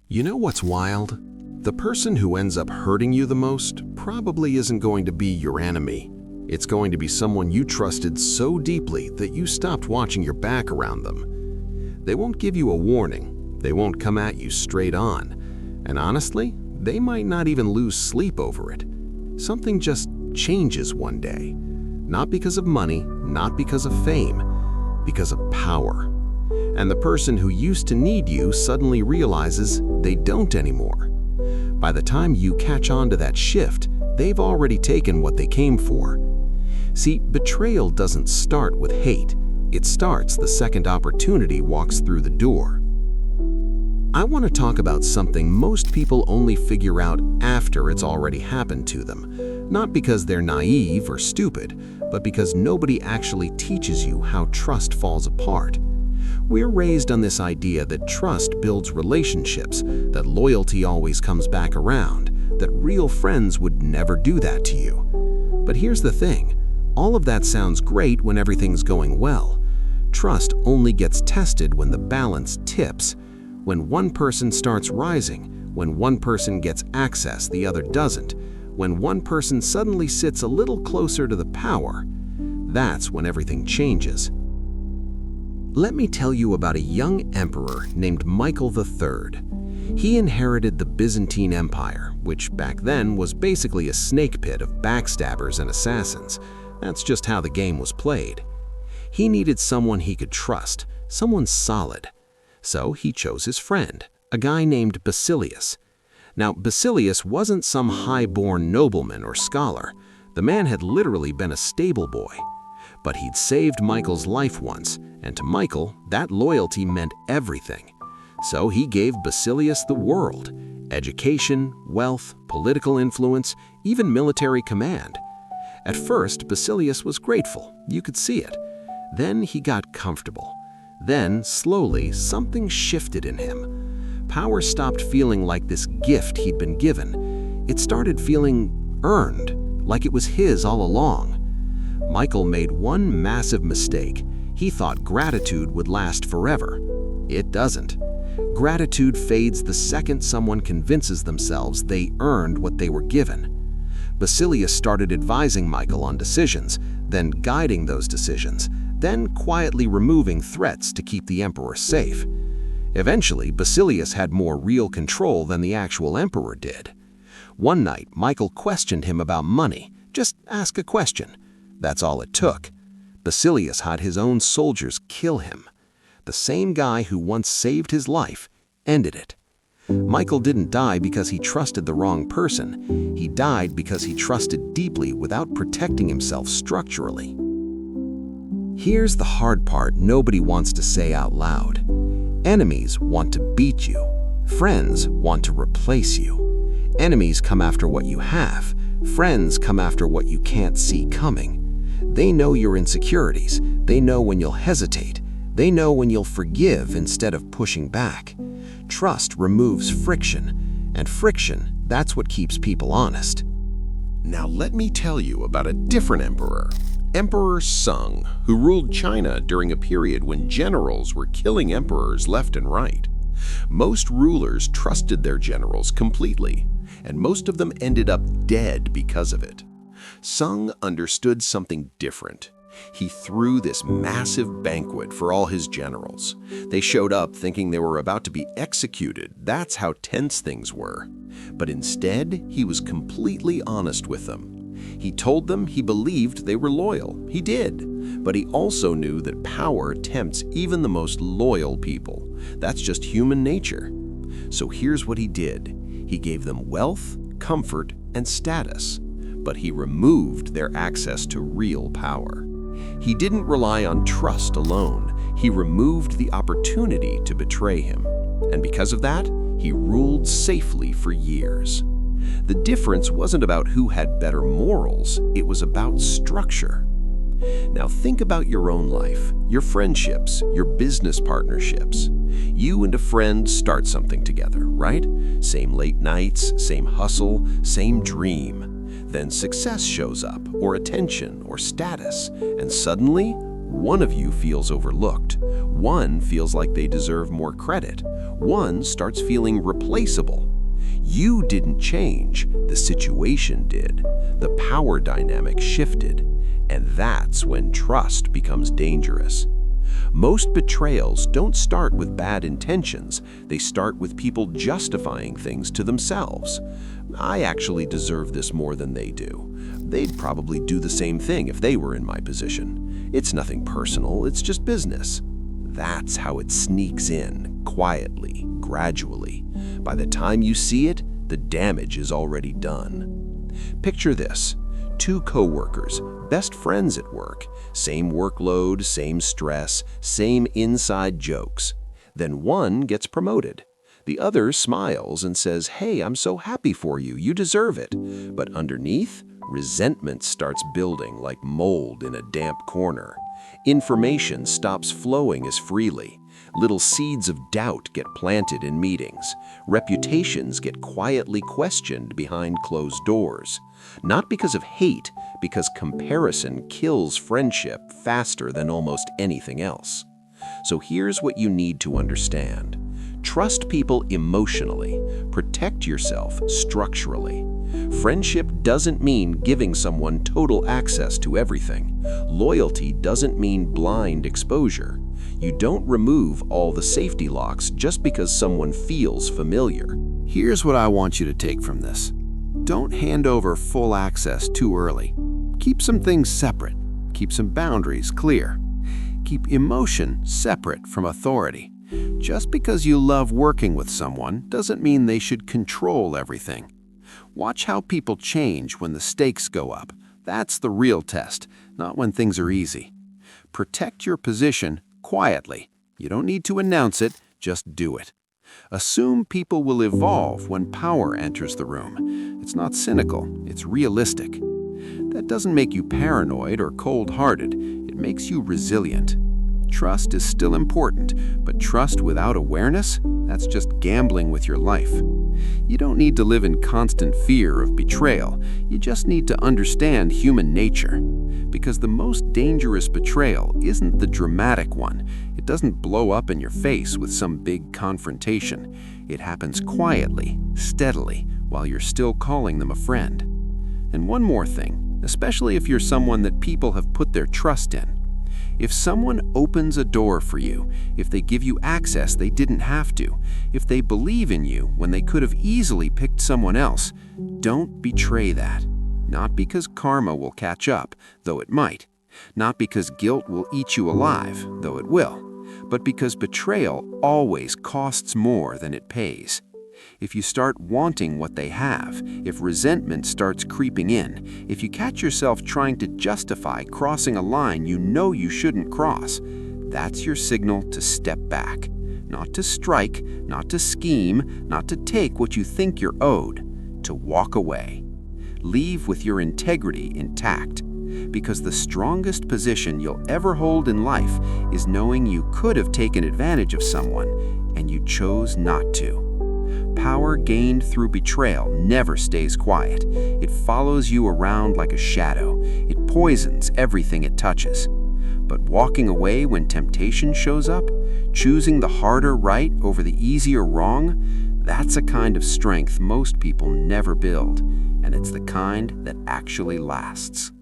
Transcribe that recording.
You know what's wild? The person who ends up hurting you the most probably isn't going to be your enemy. It's going to be someone you trusted so deeply that you stopped watching your back around them. They won't give you a warning. They won't come at you straight on. And honestly, they might not even lose sleep over it. Something just changes one day. Not because of money, not because of fame, because of power. And the person who used to need you suddenly realizes they don't anymore. By the time you catch on to that shift, they've already taken what they came for. See, betrayal doesn't start with hate. It starts the second opportunity walks through the door. I want to talk about something most people only figure out after it's already happened to them. Not because they're naive or stupid, but because nobody actually teaches you how trust falls apart. We're raised on this idea that trust builds relationships, that loyalty always comes back around, that real friends would never do that to you. But here's the thing, all of that sounds great when everything's going well. Trust only gets tested when the balance tips, when one person starts rising, when one person gets access the other doesn't, when one person suddenly sits a little closer to the power. That's when everything changes. Let me tell you about a young emperor named Michael III. He inherited the Byzantine Empire, which back then was basically a snake pit of backstabbers and assassins. That's just how the game was played. He needed someone he could trust, someone solid. So he chose his friend, a guy named Basilius. Now, Basilius wasn't some high-born nobleman or scholar. The man had literally been a stable boy. But he'd saved Michael's life once, and to Michael, that loyalty meant everything. So he gave Basilius the world: education, wealth, political influence, even military command. At first, Basilius was grateful, you could see it. Then he got comfortable. Then, slowly, something shifted in him. Power stopped feeling like this gift he'd been given. It started feeling earned, like it was his all along. Michael made one massive mistake. He thought gratitude would last forever. It doesn't. Gratitude fades the second someone convinces themselves they earned what they were given. Basilius started advising Michael on decisions, then guiding those decisions, then quietly removing threats to keep the emperor safe. Eventually, Basilius had more real control than the actual emperor did. One night, Michael questioned him about money. Just ask a question. That's all it took. Basilius had his own soldiers kill him. The same guy who once saved his life ended it. Michael didn't die because he trusted the wrong person. He died because he trusted deeply without protecting himself structurally. Here's the hard part nobody wants to say out loud. Enemies want to beat you. Friends want to replace you. Enemies come after what you have. Friends come after what you can't see coming. They know your insecurities. They know when you'll hesitate. They know when you'll forgive instead of pushing back. Trust removes friction, and friction, that's what keeps people honest. Now let me tell you about a different emperor, Emperor Sung, who ruled China during a period when generals were killing emperors left and right. Most rulers trusted their generals completely, and most of them ended up dead because of it. Sung understood something different. He threw this massive banquet for all his generals. They showed up thinking they were about to be executed. That's how tense things were. But instead, he was completely honest with them. He told them he believed they were loyal. He did. But he also knew that power tempts even the most loyal people. That's just human nature. So here's what he did. He gave them wealth, comfort, and status. But he removed their access to real power. He didn't rely on trust alone. He removed the opportunity to betray him. And because of that, he ruled safely for years. The difference wasn't about who had better morals, it was about structure. Now think about your own life, your friendships, your business partnerships. You and a friend start something together, right? Same late nights, same hustle, same dream. Then success shows up, or attention, or status, and suddenly, one of you feels overlooked. One feels like they deserve more credit. One starts feeling replaceable. You didn't change, the situation did. The power dynamic shifted, and that's when trust becomes dangerous. Most betrayals don't start with bad intentions. They start with people justifying things to themselves. I actually deserve this more than they do. They'd probably do the same thing if they were in my position. It's nothing personal, it's just business. That's how it sneaks in, quietly, gradually. By the time you see it, the damage is already done. Picture this. Two co-workers, best friends at work, same workload, same stress, same inside jokes. Then one gets promoted. The other smiles and says, "Hey, I'm so happy for you, you deserve it." But underneath, resentment starts building like mold in a damp corner. Information stops flowing as freely. Little seeds of doubt get planted in meetings. Reputations get quietly questioned behind closed doors. Not because of hate, because comparison kills friendship faster than almost anything else. So here's what you need to understand. Trust people emotionally. Protect yourself structurally. Friendship doesn't mean giving someone total access to everything. Loyalty doesn't mean blind exposure. You don't remove all the safety locks just because someone feels familiar. Here's what I want you to take from this. Don't hand over full access too early. Keep some things separate. Keep some boundaries clear. Keep emotion separate from authority. Just because you love working with someone doesn't mean they should control everything. Watch how people change when the stakes go up. That's the real test, not when things are easy. Protect your position quietly. You don't need to announce it, just do it. Assume people will evolve when power enters the room. It's not cynical, it's realistic. That doesn't make you paranoid or cold-hearted. It makes you resilient. Trust is still important, but trust without awareness, that's just gambling with your life. You don't need to live in constant fear of betrayal. You just need to understand human nature. Because the most dangerous betrayal isn't the dramatic one. It doesn't blow up in your face with some big confrontation. It happens quietly, steadily, while you're still calling them a friend. And one more thing, especially if you're someone that people have put their trust in. If someone opens a door for you, if they give you access they didn't have to, if they believe in you when they could have easily picked someone else, don't betray that. Not because karma will catch up, though it might. Not because guilt will eat you alive, though it will. But because betrayal always costs more than it pays. If you start wanting what they have, if resentment starts creeping in, if you catch yourself trying to justify crossing a line you know you shouldn't cross, that's your signal to step back. Not to strike, not to scheme, not to take what you think you're owed, to walk away. Leave with your integrity intact, because the strongest position you'll ever hold in life is knowing you could have taken advantage of someone and you chose not to. Power gained through betrayal never stays quiet. It follows you around like a shadow. It poisons everything it touches. But walking away when temptation shows up, choosing the harder right over the easier wrong, that's a kind of strength most people never build, and it's the kind that actually lasts.